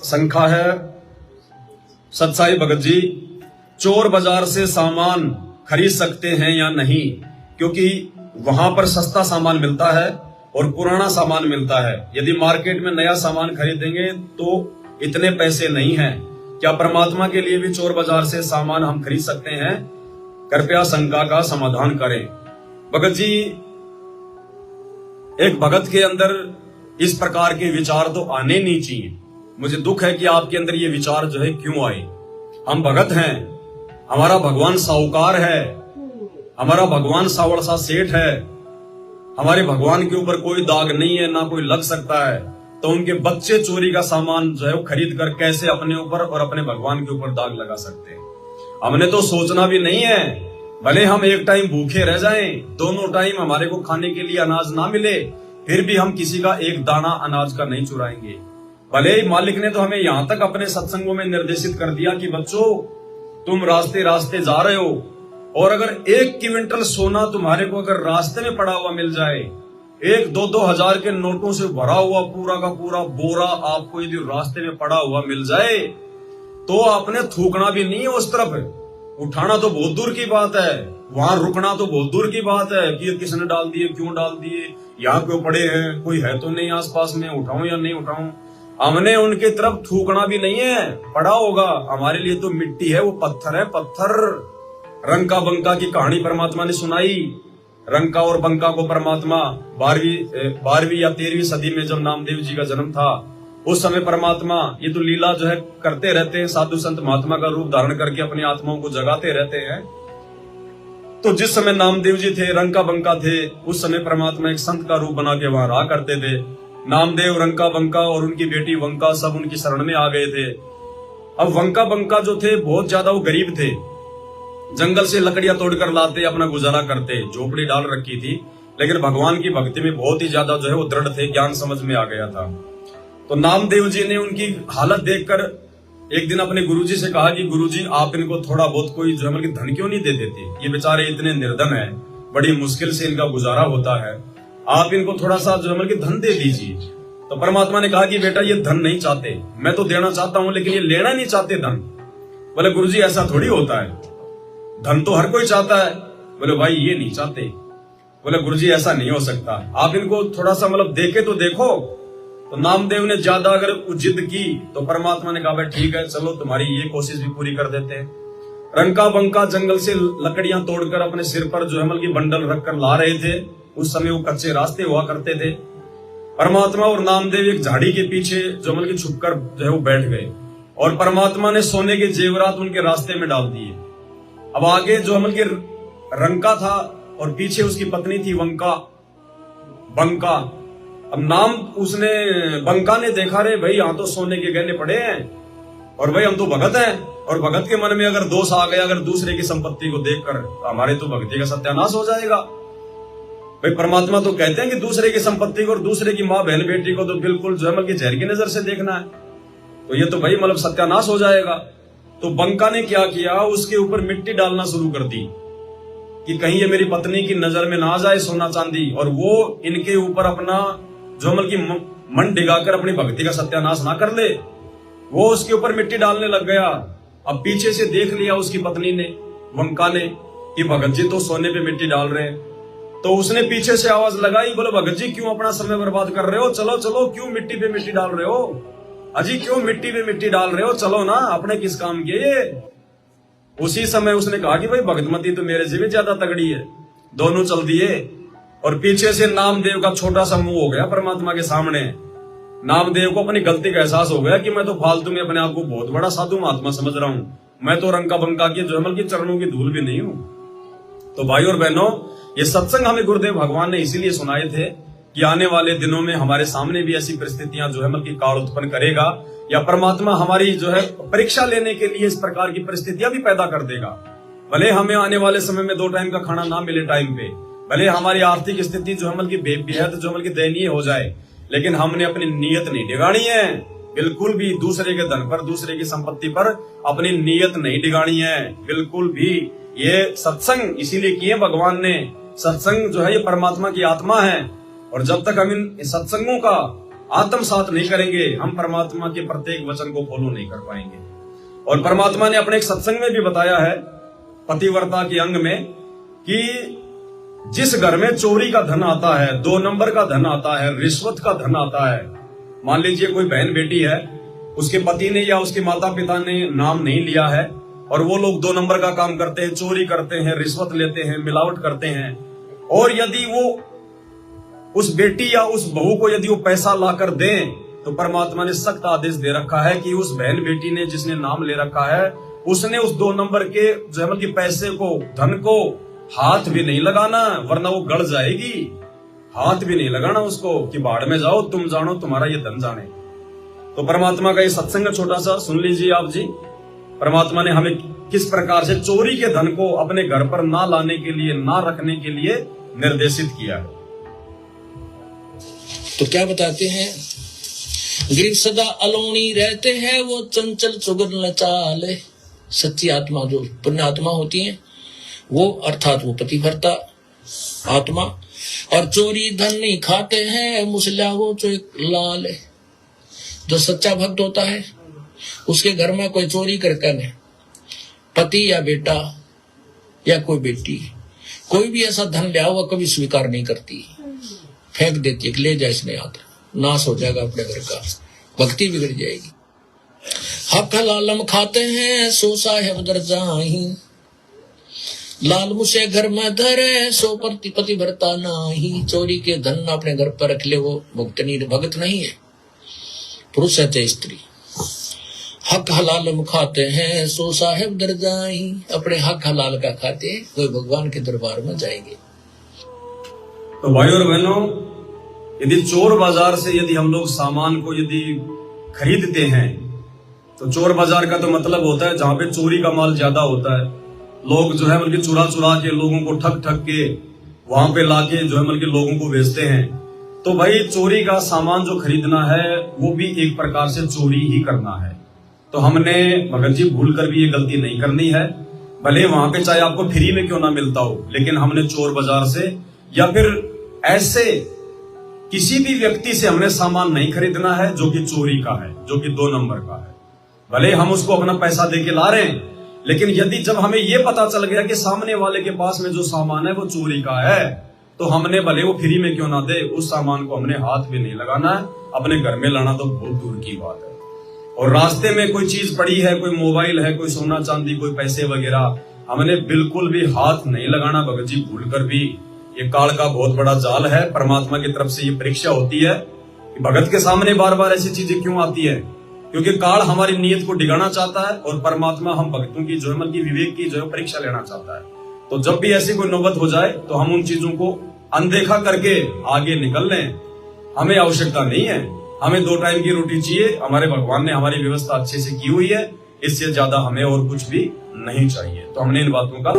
संख्या है सतसाई भगत जी, चोर बाजार से सामान खरीद सकते हैं या नहीं, क्योंकि वहां पर सस्ता सामान मिलता है और पुराना सामान मिलता है। यदि मार्केट में नया सामान खरीदेंगे तो इतने पैसे नहीं हैं। क्या परमात्मा के लिए भी चोर बाजार से सामान हम खरीद सकते हैं? कृपया शंका का समाधान करें। भगत जी, एक भगत के अंदर इस प्रकार के विचार तो आने नहीं चाहिए। मुझे दुख है कि आपके अंदर ये विचार जो है क्यों आए। हम भगत हैं, हमारा भगवान साहूकार है, हमारा भगवान सावड़ सा सेठ है, हमारे भगवान के ऊपर कोई दाग नहीं है, ना कोई लग सकता है। तो उनके बच्चे चोरी का सामान जो है वो खरीद कर कैसे अपने ऊपर और अपने भगवान के ऊपर दाग लगा सकते हैं? हमने तो सोचना भी नहीं है। भले हम एक टाइम भूखे रह जाएं, दोनों टाइम हमारे को खाने के लिए अनाज ना मिले, फिर भी हम किसी का एक दाना अनाज का नहीं चुराएंगे। भले ही मालिक ने तो हमें यहाँ तक अपने सत्संगों में निर्देशित कर दिया कि बच्चों, तुम रास्ते रास्ते जा रहे हो और अगर 1 क्विंटल सोना तुम्हारे को अगर रास्ते में पड़ा हुआ मिल जाए, 1-2 हजार के नोटों से भरा हुआ पूरा का पूरा बोरा आपको यदि रास्ते में पड़ा हुआ मिल जाए, तो आपने थूकना भी नहीं है उस तरफ। उठाना तो बहुत दूर की बात है, वहां रुकना तो बहुत दूर की बात है कि किसने डाल दिए, क्यों डाल दिए, यहाँ क्यों पड़े हैं, कोई है तो नहीं आसपास में, उठाऊं या नहीं उठाऊं। हमने उनकी तरफ थूकना भी नहीं है। पड़ा होगा हमारे लिए तो मिट्टी है, वो पत्थर है, पत्थर। रंका बंका की कहानी परमात्मा ने सुनाई। रंका और बंका को परमात्मा 12वीं या 13वीं सदी में जब नामदेव जी का जन्म था, उस समय परमात्मा ये तो लीला जो है करते रहते हैं, साधु संत महात्मा का रूप धारण करके अपनी आत्माओं को जगाते रहते हैं। तो जिस समय नामदेव जी थे, रंका बंका थे, उस समय परमात्मा एक संत का रूप बना के वहां रहा करते थे। नामदेव, रंका बंका और उनकी बेटी वंका सब उनकी शरण में आ गए थे। अब वंका बंका जो थे बहुत ज्यादा वो गरीब थे, जंगल से लकड़ियां तोड़कर लाते, अपना गुजारा करते, झोपड़ी डाल रखी थी, लेकिन भगवान की भक्ति में बहुत ही ज्यादा जो है वो दृढ़ थे, ज्ञान समझ में आ गया था। तो नामदेव जी ने उनकी हालत देखकर एक दिन अपने गुरुजी से कहा कि गुरुजी, आप इनको थोड़ा बहुत कोई जो है धन क्यों नहीं दे देते? ये बेचारे इतने निर्धन है, बड़ी मुश्किल से इनका गुजारा होता है, आप इनको थोड़ा सा जो है धन दे दीजिए। तो परमात्मा ने कहा कि बेटा, ये धन नहीं चाहते, मैं तो देना चाहता हूं लेकिन ये लेना नहीं चाहते धन। बोले गुरुजी, ऐसा थोड़ी होता है, धन तो हर कोई चाहता है। बोले भाई, ये नहीं चाहते। बोले गुरुजी, ऐसा नहीं हो सकता, आप इनको थोड़ा सा देके तो देखो। तो नामदेव ने ज्यादा अगर जिद की तो परमात्मा ने कहा भाई ठीक है, चलो तुम्हारी ये कोशिश भी पूरी कर देते हैं। रंका बंका जंगल से लकड़ियां तोड़कर अपने सिर पर जो है की बंडल रखकर ला रहे थे। उस समय वो कच्चे रास्ते हुआ करते थे। परमात्मा और नामदेव एक झाड़ी के पीछे जो की छुपकर जो है वो बैठ गए और परमात्मा ने सोने के जेवरात उनके रास्ते में डाल दिए। अब आगे जो की रंका था और पीछे उसकी पत्नी थी वंका, बंका। अब नाम उसने बंका ने देखा, रे भाई यहाँ तो सोने के गहने पड़े हैं और भाई हम तो भगत हैं, और भगत के मन में अगर दोष आ गया, अगर दूसरे की संपत्ति को देखकर, तो हमारे तो भक्ति का सत्यानाश हो जाएगा। भाई परमात्मा तो कहते हैं कि दूसरे की संपत्ति को और दूसरे की माँ बहन बेटी को तो बिल्कुल जो है जहर की नजर से देखना है, तो ये तो भाई सत्यानाश हो जाएगा। तो बंका ने क्या किया, उसके ऊपर मिट्टी डालना शुरू कर दी कि कहीं ये मेरी पत्नी की नजर में ना आ जाए सोना चांदी, और वो इनके ऊपर अपना जो की मन डिगाकर अपनी भक्ति का सत्यानाश ना कर ले। वो उसके ऊपर मिट्टी डालने लग गया। अब पीछे से देख लिया उसकी पत्नी ने, वंका ने, कि भगत जी तो सोने पे मिट्टी डाल रहे हैं। तो उसने पीछे से आवाज लगाई, बोले भगत जी क्यों अपना समय बर्बाद कर रहे हो, चलो चलो, क्यों मिट्टी पे मिट्टी डाल रहे हो, अजी क्यों मिट्टी पे मिट्टी डाल रहे हो, चलो ना, अपने किस काम के ये। उसी समय उसने कहा कि भाई भगतमती तो मेरे से भी ज्यादा तगड़ी है। दोनों चल दिए और पीछे से नामदेव का छोटा सा मुंह हो गया परमात्मा के सामने। नामदेव को अपनी गलती का एहसास हो गया कि मैं तो फालतू में अपने आप को बहुत बड़ा साधु महात्मा समझ रहा हूं, मैं तो रंका बंका के जो की चरणों की धूल भी नहीं हूं। तो भाई और बहनों, ये सत्संग हमें गुरुदेव भगवान ने इसीलिए सुनाए थे कि आने वाले दिनों में हमारे सामने भी ऐसी परिस्थितियां जो है कि काल उत्पन्न करेगा, या परमात्मा हमारी जो है परीक्षा लेने के लिए इस प्रकार की परिस्थितियां भी पैदा कर देगा। भले हमें आने वाले समय में 2 टाइम का खाना ना मिले टाइम पे, भले हमारी आर्थिक स्थिति जो है बेहद जो है दयनीय हो जाए, लेकिन हमने अपनी नीयत नहीं डिगानी है। बिल्कुल भी दूसरे के धन पर, दूसरे की संपत्ति पर अपनी नीयत नहीं डिगानी है, बिल्कुल भी। ये सत्संग इसीलिए किए भगवान ने। सत्संग जो है ये परमात्मा की आत्मा है, और जब तक हम इन सत्संगों का आत्मसात नहीं करेंगे, हम परमात्मा के प्रत्येक वचन को फॉलो नहीं कर पाएंगे। और परमात्मा ने अपने एक सत्संग में भी बताया है, पतिव्रता के अंग में, कि जिस घर में चोरी का धन आता है, 2 नंबर का धन आता है, रिश्वत का धन आता है, मान लीजिए कोई बहन बेटी है, उसके पति ने या उसके माता पिता ने नाम नहीं लिया है और वो लोग 2 नंबर का काम करते हैं, चोरी करते हैं, रिश्वत लेते हैं, मिलावट करते हैं, और यदि वो उस बेटी या उस बहू को यदि वो पैसा लाकर दें, तो परमात्मा ने सख्त आदेश दे रखा है कि उस बहन बेटी ने जिसने नाम ले रखा है, उसने उस 2 नंबर के जो है पैसे को, धन को हाथ भी नहीं लगाना, वरना वो गड़ जाएगी। हाथ भी नहीं लगाना उसको कि बाढ़ में जाओ, तुम जानो, तुम्हारा ये धन जाने। तो परमात्मा का ये सत्संग छोटा सा सुन लीजिए आप जी। परमात्मा ने हमें किस प्रकार से चोरी के धन को अपने घर पर ना लाने के लिए, ना रखने के लिए निर्देशित किया है। तो क्या बताते हैं, गिर सदा अलोनी रहते हैं, वो चंचल चुगल न चाले। सच्ची आत्मा जो पुण्य आत्मा होती है वो, अर्थात वो पतिव्रता आत्मा, और चोरी धन नहीं खाते हैं, मुसला वो जो एक लाल है। जो सच्चा भक्त होता है उसके घर में कोई चोरी करके नहीं, पति या बेटा या कोई बेटी, कोई भी ऐसा धन लिया हुआ कभी स्वीकार नहीं करती, फेंक देती है, ले जाए इसने याद, नाश हो जाएगा अपने घर का, भक्ति बिगड़ जाएगी। हक हलालम खाते हैं, सो साहेब दर जाही, लाल मुझे घर में धरे, सो पतिव्रता नाही। चोरी के धन अपने घर पर रख ले, वो भक्त नहीं है, पुरुष है चाहे स्त्री। हक हलाल खाते हैं, सो साहेब दर जाही, अपने हक हलाल का खाते हैं, कोई भगवान के दरबार में जाएंगे। तो भाई और बहनों, यदि चोर बाजार से यदि हम लोग सामान को यदि खरीदते हैं, तो चोर बाजार का तो मतलब होता है जहां पे चोरी का माल ज्यादा होता है। लोग जो है बल्कि चुरा चुरा के, लोगों को ठग ठग के वहां पे लाके जो है बल्कि लोगों को बेचते हैं। तो भाई चोरी का सामान जो खरीदना है वो भी एक प्रकार से चोरी ही करना है। तो हमने भगत जी भूल कर भी ये गलती नहीं करनी है, भले वहां पे चाहे आपको फ्री में क्यों ना मिलता हो, लेकिन हमने चोर बाजार से या फिर ऐसे किसी भी व्यक्ति से हमने सामान नहीं खरीदना है जो कि चोरी का है, जो कि 2 नंबर का है। भले हम उसको अपना पैसा दे के ला रहे हैं, लेकिन यदि जब हमें यह पता चल गया कि सामने वाले के पास में जो सामान है वो चोरी का है, तो हमने भले वो फ्री में क्यों ना दे, उस सामान को हमने हाथ भी नहीं लगाना है, अपने घर में लाना तो बहुत दूर की बात है। और रास्ते में कोई चीज पड़ी है, कोई मोबाइल है, कोई सोना चांदी, कोई पैसे वगैरह, हमने बिल्कुल भी हाथ नहीं लगाना भगत जी भूल कर भी। ये काल का बहुत बड़ा जाल है, परमात्मा की तरफ से ये परीक्षा होती है कि भगत के सामने बार बार ऐसी चीजें क्यों आती है, क्योंकि काल हमारी नीयत को डिगाना चाहता है और परमात्मा हम भक्तों की जो मन की विवेक की जो परीक्षा लेना चाहता है। तो जब भी ऐसी कोई नौबत हो जाए तो हम उन चीजों को अनदेखा करके आगे निकल लें। हमें आवश्यकता नहीं है, हमें 2 टाइम की रोटी चाहिए, हमारे भगवान ने हमारी व्यवस्था अच्छे से की हुई है, इससे ज्यादा हमें और कुछ भी नहीं चाहिए। तो हमने इन बातों का